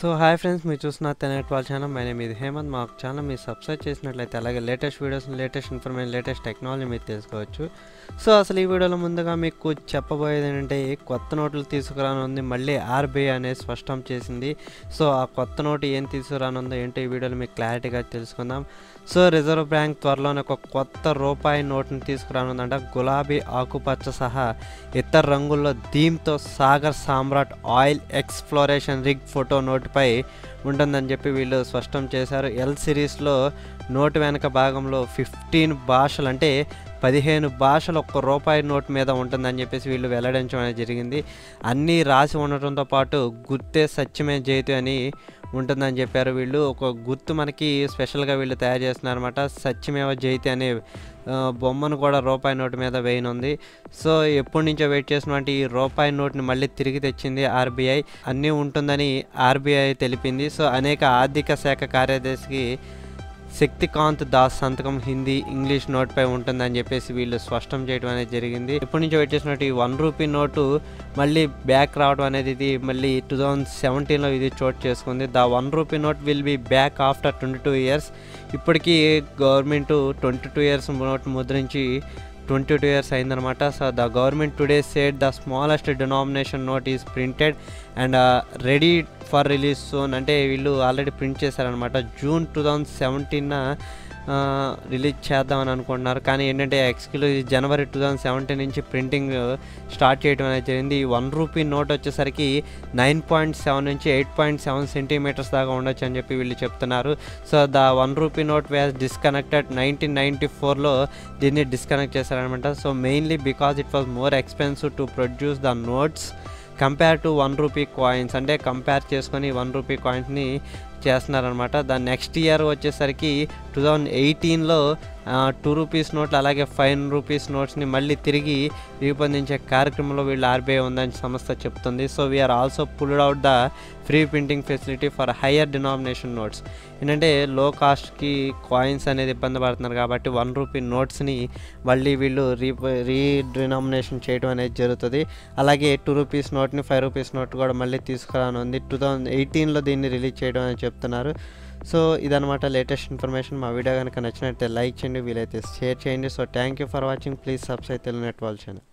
So hi friends, మీరు చూస్తున్న తెనెట్ వాళ్ళ ఛానల్. మై నేమ్ ఇది హేమంత్. మా ఛానల్ మీరు సబ్స్క్రైబ్ చేసినట్లయితే అలాగే latest videos, latest information, latest technology మీరు తెలుసుకోవచ్చు. సో అసలు ఈ వీడియోలో ముందుగా మీకు చెప్పబోయేది ఏంటంటే, కొత్త నోట్లు తీసుకురానుంది. మళ్ళీ ఆర్బీఐ అనేది స్పష్టం చేసింది. సో ఆ కొత్త నోటు ఏం తీసుకురానుందో ఏంటో ఈ వీడియోలో మీకు క్లారిటీగా తెలుసుకుందాం. సో రిజర్వ్ బ్యాంక్ త్వరలోనే ఒక కొత్త రూపాయి నోటుని తీసుకురానుందంట. గులాబీ, ఆకుపచ్చ సహా ఇతర రంగుల్లో థీమ్తో సాగర్ సామ్రాట్ ఆయిల్ ఎక్స్ప్లోరేషన్ రిగ్ ఫోటో నోటుపై ఉంటుందని చెప్పి వీళ్ళు స్పష్టం చేశారు. ఎల్ సిరీస్లో నోటు వెనక భాగంలో 15 భాషలు అంటే 15 భాషలు ఒక్క రూపాయి నోటు మీద ఉంటుందని చెప్పేసి వీళ్ళు వెల్లడించడం అనేది జరిగింది. అన్నీ రాసి ఉండటంతో పాటు గుర్తే సత్యమే జయతు అని ఉంటుందని చెప్పారు. వీళ్ళు ఒక గుర్తు మనకి స్పెషల్గా వీళ్ళు తయారు చేస్తున్నారన్నమాట. సత్యమేవ జయతి అనే బొమ్మను కూడా రూపాయి నోటు మీద వేయనుంది. సో ఎప్పటి నుంచో వెయిట్ చేసినటువంటి ఈ రూపాయి నోటుని మళ్ళీ తిరిగి తెచ్చింది ఆర్బీఐ. అన్నీ ఉంటుందని ఆర్బీఐ తెలిపింది. సో అనేక ఆర్థిక శాఖ కార్యదర్శికి శక్తికాంత్ దాస్ సంతకం హిందీ, ఇంగ్లీష్ నోట్పై ఉంటుందని చెప్పేసి వీళ్ళు స్పష్టం చేయడం అనేది జరిగింది. ఎప్పటి నుంచో వెయిట్ చేసినట్టు ఈ 1 రూపీ నోటు మళ్ళీ బ్యాక్ రావడం అనేది ఇది మళ్ళీ 2017లో ఇది చోటు చేసుకుంది. The 1 rupee note will be back after 22 years. ఇప్పటికీ గవర్నమెంట్ 22 ఇయర్స్ నోట్ ముద్రించి 22 ఇయర్స్ అయిందనమాట. So the government today said the smallest denomination note is printed and ready for release soon. అంటే వీళ్ళు ఆల్రెడీ ప్రింట్ చేశారనమాట. జూన్ 2017 రిలీజ్ చేద్దామని అనుకుంటున్నారు. కానీ ఏంటంటే యాక్చువల్లీ జనవరి 2017 నుంచి ప్రింటింగ్ స్టార్ట్ చేయడం అనేది జరిగింది. ఈ 1 రూపీ నోట్ వచ్చేసరికి 9.7 నుంచి 8.7 సెంటీమీటర్స్ దాకా ఉండొచ్చు అని చెప్పి వీళ్ళు చెప్తున్నారు. So the 1 rupee note was disconnected 1994లో దీన్ని డిస్కనెక్ట్ చేశారనమాట. So mainly because it was more expensive to produce the notes compare to 1 rupee coins. అంటే కంపేర్ చేసుకొని 1 రూపీ కాయిన్స్ని చేస్తున్నారనమాట. దాని నెక్స్ట్ ఇయర్ వచ్చేసరికి 2018లో 2 రూపీస్ నోట్లు అలాగే 5 రూపీస్ నోట్స్ని మళ్ళీ తిరిగి రూపొందించే కార్యక్రమంలో వీళ్ళు ఆర్బీఐ ఉందని సంస్థ చెప్తుంది. So we are also pulled out the free printing facility for higher denomination notes. ఏంటంటే లో కాస్ట్కి కాయిన్స్ అనేది ఇబ్బంది పడుతున్నారు కాబట్టి 1 రూపీ నోట్స్ని మళ్ళీ వీళ్ళు రీడినామినేషన్ చేయడం అనేది జరుగుతుంది. అలాగే 2 రూపీస్ నోట్ని 5 రూపీస్ నోట్ కూడా మళ్ళీ తీసుకురానుంది. 2018లో దీన్ని రిలీజ్ చేయడం అనేది చెప్తున్నారు. సో ఇదనమాట లేటెస్ట్ ఇన్ఫర్మేషన్. మా వీడియో కనుక నచ్చినట్లయితే లైక్ చేయండి, వీలైతే షేర్ చేయండి. So thank you for watching. Please subscribe Telugu net వాళ్ళ ఛానల్.